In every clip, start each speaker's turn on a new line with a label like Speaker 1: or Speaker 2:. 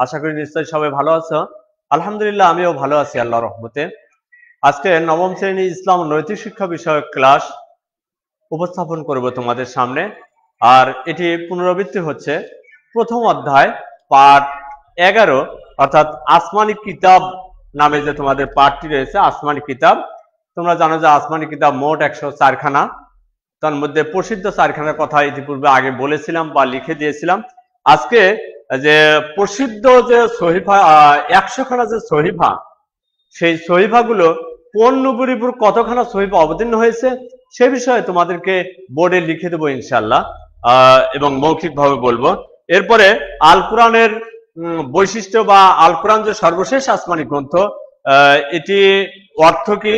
Speaker 1: আশা করি নিশ্চয়ই সবাই ভালো আছো। আলহামদুলিল্লাহ আমিও ভালো আছি আল্লাহর রহমতে। আজকে নবম শ্রেণী ইসলাম ও নৈতিক শিক্ষা বিষয়ক ক্লাস উপস্থাপন করব তোমাদের সামনে। আর এটি পুনরাবৃত্তি হচ্ছে প্রথম অধ্যায় পাঠ 11, অর্থাৎ আসমানি কিতাব নামে যে তোমাদের পাঠটি রয়েছে আসমানি কিতাব। তোমরা জানো যে আসমানি কিতাব মোট 104 খানা। তার মধ্যে প্রসিদ্ধ 4 খানার কথা ইতিপূর্বে আগে বলেছিলাম বা লিখে দিয়েছিলাম। আজকে যে প্রসিদ্ধ যে সহিফা 100 খানা যে সহিফা, সেই সহিফাগুলো কোন নবীর উপর কতখানা সহিফা অবতীর্ণ হয়েছে সে বিষয়ে তোমাদেরকে বোর্ডে লিখে দেবো ইনশাআল্লাহ, এবং মৌখিকভাবে বলবো। এরপরে আল কোরআনের বৈশিষ্ট্য বা আল কোরআন যে সর্বশেষ আসমানি গ্রন্থ, এটি অর্থ কি,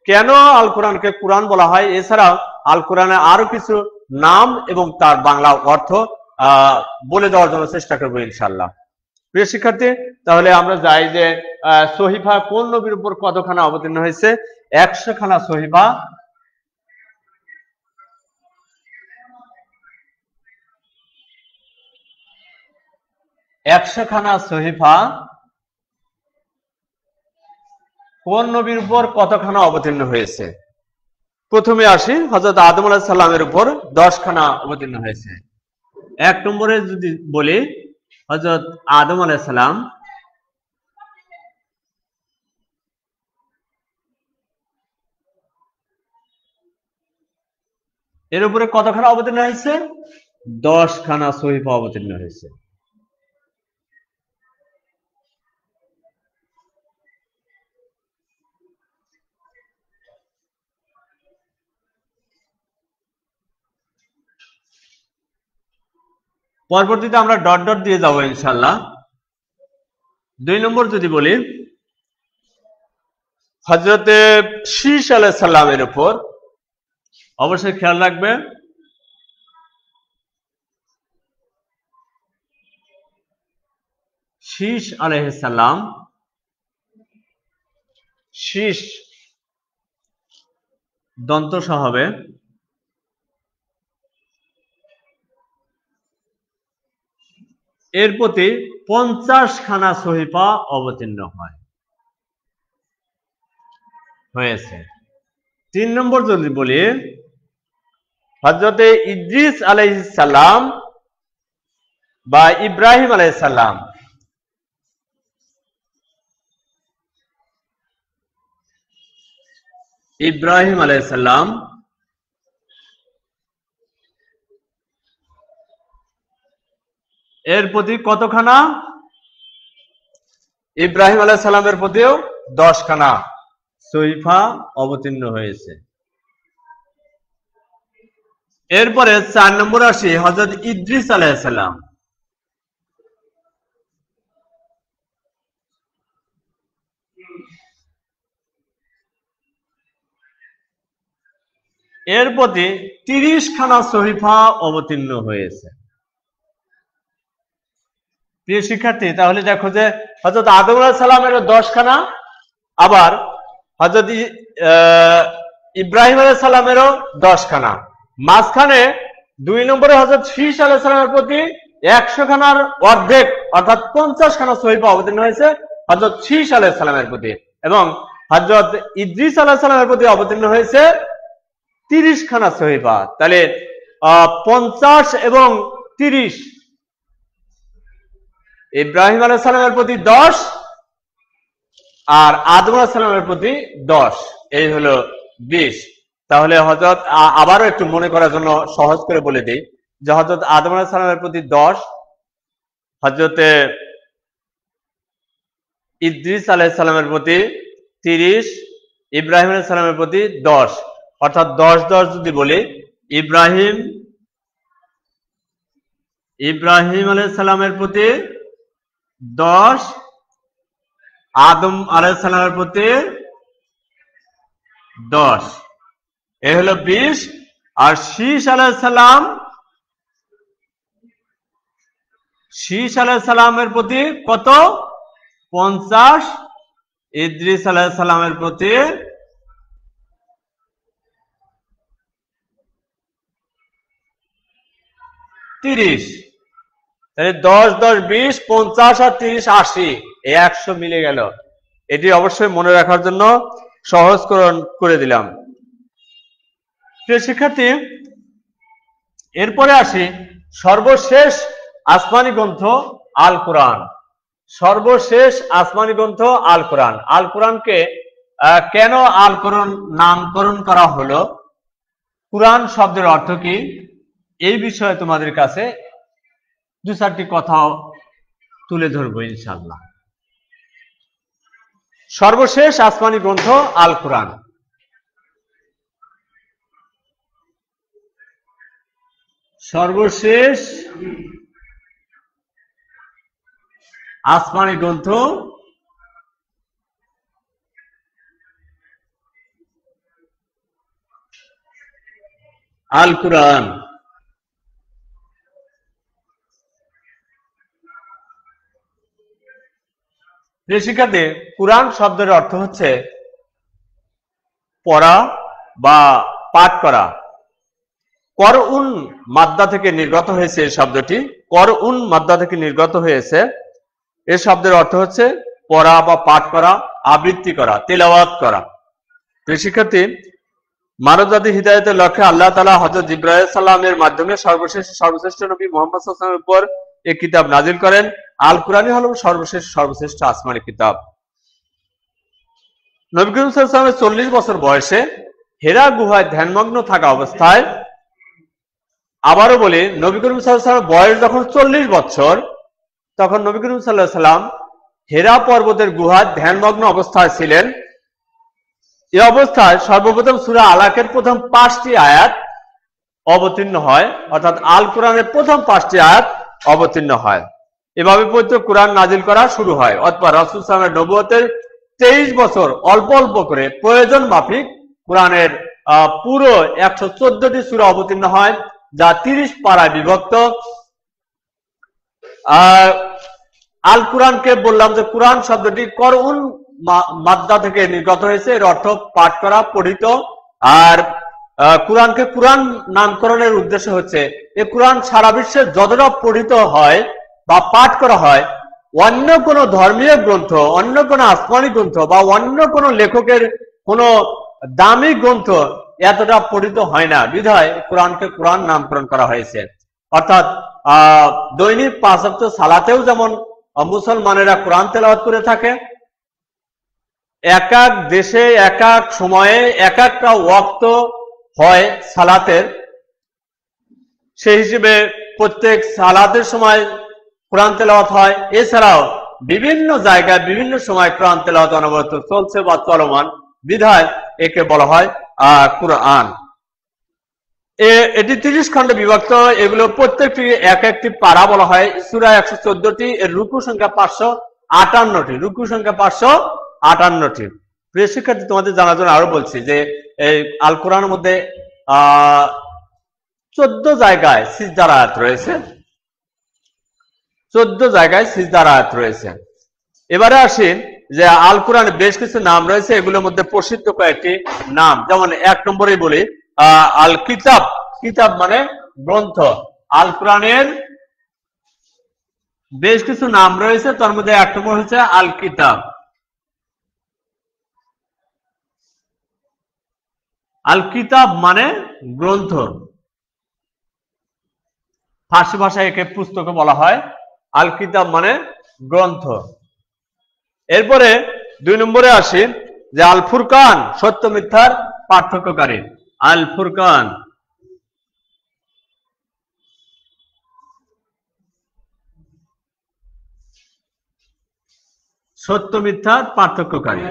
Speaker 1: কেন আল কোরআনকে কোরআন বলা হয়, এছাড়াও আল কোরআনের আরো কিছু নাম এবং তার বাংলা অর্থ বলে দেওয়ার জন্য চেষ্টা করবো ইনশাআল্লাহ। প্রিয় শিক্ষার্থী, তাহলে আমরা যাই যে সহিফা কোন নবীর উপর কতখানা অবতীর্ণ হয়েছে। 100 খানা সহিফা, 100 খানা সহিফা কোন নবীর উপর কতখানা অবতীর্ণ হয়েছে। প্রথমে আসি, হযরত আদম আলাইহিস সালামের উপর 10 খানা অবতীর্ণ হয়েছে। 1 নম্বরে যদি বলি হযরত আদম আলাইহিস সালাম, এর উপরে কতখানা অবতীর্ণ হয়েছে? 10 খানা সহিফা অবতীর্ণ হয়েছে। পরবর্তীতে আমরা ডট ডট দিয়ে যাবো ইনশাআল্লাহ। 2 নম্বর যদি বলি হযরতে শীস আলাইহিস সালামের উপর, অবশ্যই খেয়াল রাখবে শীস আলাইহিস সালাম, শীস দন্ত সহ হবে, এর প্রতি 50 খানা সহিফা অবতীর্ণ হয়েছে। 3 নম্বর যদি বলি হযরতে ইদ্রিস আলাইহিস সালাম বা ইব্রাহিম আলাইহিস সালাম, ইব্রাহিম আলাইহিস সালাম এর প্রতি কতখানা? ইব্রাহিম আলাইহিস সালামের প্রতিও 10 খানা সহিফা অবতীর্ণ হয়েছে। এরপরে 4 নম্বর আসি হযরত ইদ্রিস আলাইহিস সালাম, এর প্রতি 30 খানা সহিফা অবতীর্ণ হয়েছে। প্রিয় শিক্ষার্থী, তাহলে দেখো যে হযরত আদম আলাইহিস সালামেরও 10 খানা, আবার হযরত ইব্রাহিম আলাইহিস সালামেরও 10 খানা, মাঝখানে 2 নম্বরে হযরত শীস আলাইহিস সালামের প্রতি 100 খানার অর্ধেক অর্থাৎ 50 খানা সহিফা অবতীর্ণ হয়েছে হযরত শীস আলাইহিস সালামের প্রতি, এবং হযরত ইদ্রিস আলাইহিস সালামের প্রতি অবতীর্ণ হয়েছে 30 খানা সহিফা। তাহলে 50 এবং 30, ইব্রাহিম আলাইহিস সালামের প্রতি 10 আর আদম আলাইহিস সালামের প্রতি 10, এই হলো 20। তাহলে হযরত আবারও একটু মনে করার জন্য সহজ করে বলে দিই যে হযরত আদম আলাইহিস সালামের প্রতি 10, হযরতে ইদ্রিস আলাইহিস সালামের প্রতি 30, ইব্রাহিম আলাইহিস সালামের প্রতি 10, অর্থাৎ 10 10 যদি বলি ইব্রাহিম আলাইহিস সালামের প্রতি 10, আদম আলাইহিস সালামের প্রতি 10, এ হলো 20। আর শীস আলাইহিস সালামের প্রতি কত? 50, ইদ্রিস আলাইহিস সালামের প্রতি 30। তাহলে 10 10 20 50 আর 30 80 এই 100 মিলে গেল। এটি অবশ্যই মনে রাখার জন্য সহজকরণ করে দিলাম। প্রিয় শিক্ষার্থী, এরপরে আসি সর্বশেষ আসমানি গ্রন্থ আল কোরআন। সর্বশেষ আসমানি গ্রন্থ আল কোরআন। আল কোরআনকে কেন আল কোরআন নামকরণ করা হলো, কোরআন শব্দের অর্থ কি, এই বিষয়ে তোমাদের কাছে দু চারটি কথা তুলে ধরবো ইনশাআল্লাহ। সর্বশেষ আসমানি গ্রন্থ আল কোরআন। সর্বশেষ আসমানি গ্রন্থ আল কোরআন। প্রিয় শিক্ষার্থী, কোরআন শব্দের অর্থ হচ্ছে পড়া বা পাঠ করা। করউন মাদ্দা থেকে নির্গত হয়েছে এই শব্দটি। করউন মাদ্দা থেকে নির্গত হয়েছে। এই শব্দের অর্থ হচ্ছে পড়া বা পাঠ করা, আবৃত্তি করা, তেলাওয়াত করা। প্রিয় শিক্ষার্থী, মানব জাতি হিদায়াতের লক্ষ্যে আল্লাহ তাআলা হযরত জিবরাইল সাল্লামের মাধ্যমে সর্বশ্রেষ্ঠ নবী মুহাম্মদ সাল্লাল্লাহু আলাইহি ওয়াসাল্লামের উপর এই কিতাব নাজিল করেন। আল কোরআনই হলো সর্বশ্রেষ্ঠ আসমানি কিতাব। নবী করিম সাল্লাল্লাহু আলাইহি ওয়াসাল্লামের 40 বছর বয়সে হেরা গুহায় ধ্যানমগ্ন থাকা অবস্থায়, আবারও বলি, নবী করিম সাল্লাল্লাহু আলাইহি ওয়াসাল্লামের বয়স যখন 40 বছর, তখন নবী করিম সাল্লাল্লাহু আলাইহি ওয়াসাল্লাম হেরা পর্বতের গুহায় ধ্যানমগ্ন অবস্থায় ছিলেন। এই অবস্থায় সর্বপ্রথম সূরা আলাকের প্রথম 5টি আয়াত অবতীর্ণ হয়, অর্থাৎ আল কোরআনের প্রথম 5টি আয়াত অবতীর্ণ হয়। এভাবে পবিত্র কোরআন নাজিল করা শুরু হয়। অথবা রাসূল সাল্লাল্লাহু আলাইহি ওয়াসাল্লামের নবুয়তের 23 বছর অল্প অল্প করে প্রয়োজন মাফিক কোরআনের পুরো 114টি সূরা অবতীর্ণ হয়, যা 30 পারায় বিভক্ত। আল কোরআনকে বললাম যে কোরআন শব্দটি করউন মাদ্দা থেকে নির্গত হয়েছে। এর অর্থ পাঠ করা, পঠিত। আর কোরআনকে কোরআন নামকরণের উদ্দেশ্য হচ্ছে এই কোরআন সারা বিশ্বে যতটা পঠিত হয় বা পাঠ করা হয়, অন্য কোনো ধর্মীয় গ্রন্থ, অন্য কোনো আসমানি গ্রন্থ বা অন্য কোনো লেখকের কোনো দামি গ্রন্থ এতটা পঠিত হয় না, বিধায় কোরআনকে কোরআন নামকরণ করা হয়েছে। অর্থাৎ দৈনিক 5 ওয়াক্ত সালাতেও যেমন মুসলমানেরা কোরআন তেলাওয়াত করে থাকে, এক এক দেশে এক এক সময়ে এক একটা ওয়াক্ত হয় সালাতের, সেই হিসেবে প্রত্যেক সালাতের সময় কোরআন তেলাওয়াত হয়। এছাড়াও বিভিন্ন জায়গায় বিভিন্ন সময় কোরআন তেলাওয়াত অনবরত চলছে বা চলমান, বিধায় একে বলা হয় কোরআন। এটি 30 খণ্ডে বিভক্ত। এগুলো প্রত্যেকটি এক একটি পারা বলা হয়। সূরা 114টি, এর রুকু সংখ্যা 558টি। রুকু সংখ্যা 558টি। প্রিয় শিক্ষার্থী, তোমাদের জানার জন্য আরো বলছি যে এই আল কোরআনের মধ্যে 14 জায়গায় সিজদার আয়াত রয়েছে। 14 জায়গায় সিজদার আয়াত রয়েছে। এবারে আসি যে আল কোরআনে বেশ কিছু নাম রয়েছে, এগুলোর মধ্যে প্রসিদ্ধ কয়েকটি নাম। যেমন 1 নম্বরে বলি আল কিতাব। কিতাব মানে গ্রন্থ। আল কোরআনের বেশ কিছু নাম রয়েছে, তার মধ্যে 1 নম্বর হচ্ছে আল কিতাব। আল কিতাব মানে গ্রন্থ। ফার্সি ভাষায় একে পুস্তক বলা হয়। আল কিতাব মানে গ্রন্থ। এরপরে 2 নম্বরে আসি যে আল ফুরকান, সত্য মিথ্যার পার্থক্যকারী। আল ফুরকান সত্য মিথ্যার পার্থক্যকারী।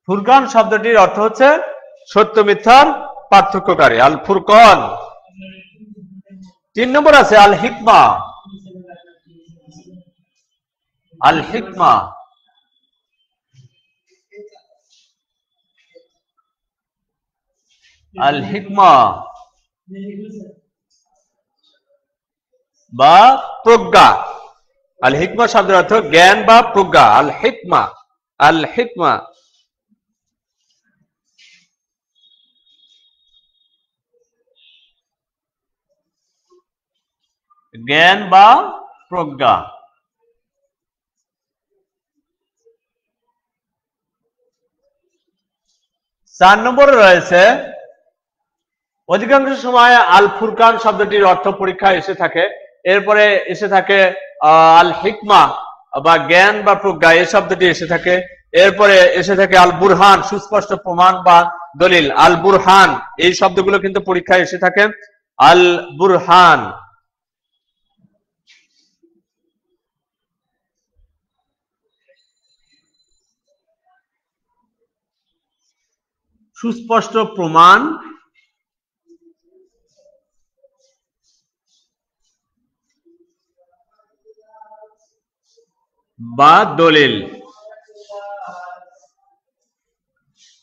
Speaker 1: ফুরকান শব্দটির অর্থ হচ্ছে সত্য মিথ্যার পার্থক্যকারী। আল ফুরকান। 3 নম্বর আছে আল হিকমা। আল হিকমা আল হিকমা বা প্রজ্ঞা। আল হিকমা শব্দের অর্থ জ্ঞান বা প্রজ্ঞা। আল হিকমা, আল হিকমা। জ্ঞান বা প্রজ্ঞা। 4 নম্বরে রয়েছে, অধিকাংশ সময় আল ফুরকান শব্দটির অর্থ পরীক্ষায় এসে থাকে, এরপরে এসে থাকে আল হিকমা বা জ্ঞান বা প্রজ্ঞা এই শব্দটি এসে থাকে, এরপরে এসে থাকে আল বুরহান সুস্পষ্ট প্রমাণ বা দলিল। আল বুরহান এই শব্দগুলো কিন্তু পরীক্ষায় এসে থাকে। আল বুরহান। সুস্পষ্ট প্রমাণ বা দলিল।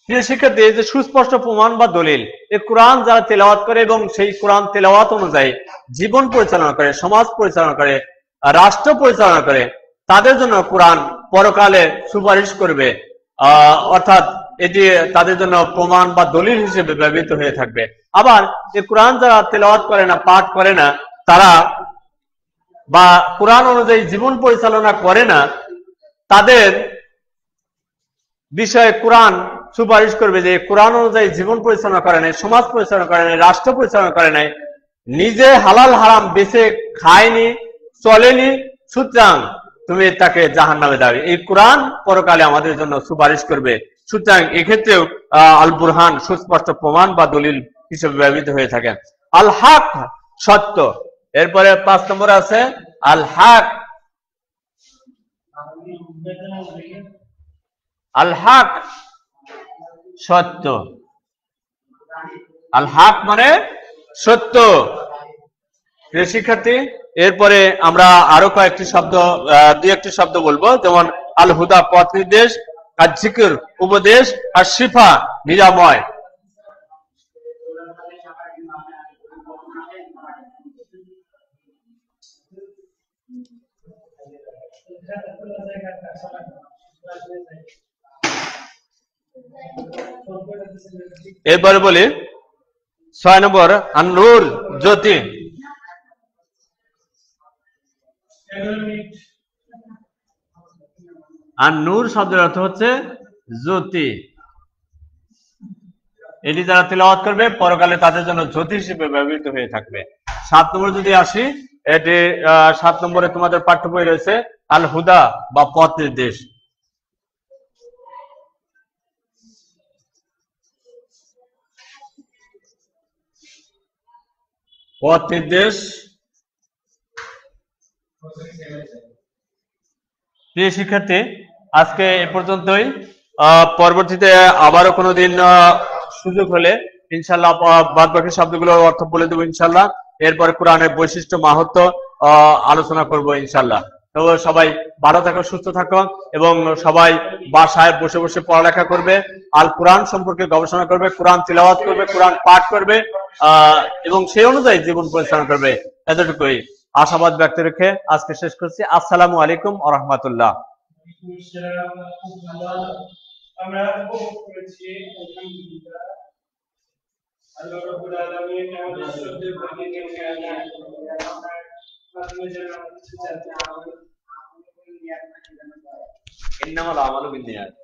Speaker 1: প্রিয় শিক্ষার্থী, এই যে সুস্পষ্ট প্রমাণ বা দলিল, এই কোরআন যারা তেলাওয়াত করে এবং সেই কোরআন তেলাওয়াত অনুযায়ী জীবন পরিচালনা করে, সমাজ পরিচালনা করে, রাষ্ট্র পরিচালনা করে, তাদের জন্য কোরআন পরকালে সুপারিশ করবে। অর্থাৎ এটি তাদের জন্য প্রমাণ বা দলিল হিসেবে ব্যবহৃত হয়ে থাকবে। আবার এই কোরআন যারা তেলাওয়াত করে না, পাঠ করে না, তারা বা কোরআন অনুযায়ী জীবন পরিচালনা করে না, তাদের বিষয়ে কোরআন সুপারিশ করবে যে কোরআন অনুযায়ী জীবন পরিচালনা করে নাই, সমাজ পরিচালনা করে নাই, রাষ্ট্র পরিচালনা করে নাই, নিজে হালাল হারাম বেছে খায়নি, চলেনি, সুতরাং তুমি তাকে জাহান্নামে দাও। এই কোরআন পরকালে আমাদের জন্য সুপারিশ করবে। সুতরাং এক্ষেত্রেও আল বুরহান সুস্পষ্ট প্রমাণ বা দলিল হিসেবে ব্যবহৃত হয়ে থাকে। আল হক সত্য। এরপরে 5 নম্বরে আছে আল হক। আল হক সত্য। আল হক মানে সত্য। প্রিয় শিক্ষার্থী, এরপরে আমরা আরো কয়েকটি শব্দ, দুই একটি শব্দ বলবো, যেমন আল হুদা পথ নির্দেশ, আর জিকির উপদেশ, আর শিফা নিরাময়। এরপরে বলি 6 নম্বর আর নূর জ্যোতি। আর নূর শব্দের অর্থ হচ্ছে জ্যোতি। এটি যারা তেলাওয়াত করবে পরকালে তাদের জন্য জ্যোতি হিসেবে ব্যবহৃত হয়ে থাকবে। 7 নম্বর যদি আসি, এটি 7 নম্বরে তোমাদের পাঠ্য বই রয়েছে আল হুদা বা পথ নির্দেশ। পথ নির্দেশ। প্রিয় শিক্ষার্থী, আজকে এ পর্যন্তই। পরবর্তীতে আবারও কোনোদিন সুযোগ হলে ইনশাল্লাহ বাদ বাকি শব্দগুলোর অর্থ বলে দেবো ইনশাল্লাহ। এরপরে কোরআনের বৈশিষ্ট্য মাহাত্ম্য আলোচনা করব ইনশাল্লাহ। তো সবাই ভালো থাকো, সুস্থ থাকো এবং সবাই বাসায় বসে বসে পড়ালেখা করবে, আল কোরআন সম্পর্কে গবেষণা করবে, কোরআন তিলাওয়াত করবে, কোরআন পাঠ করবে এবং সেই অনুযায়ী জীবন পরিচালনা করবে। এতটুকুই আশাবাদ ব্যক্ত রেখে আজকে শেষ করছি। আসসালামু আলাইকুম ওয়া রাহমাতুল্লাহ। আমরা উপভোগ করেছি আলহামদুলিল্লাহ। আল্লাহ রাব্বুল আলামিন আমাদের সবচেয়ে ভালো জ্ঞান দান করুন। আমরা যেন কিছু চাইতে আমাদের ইন্নামাল আমালু বিন্নিয়াত।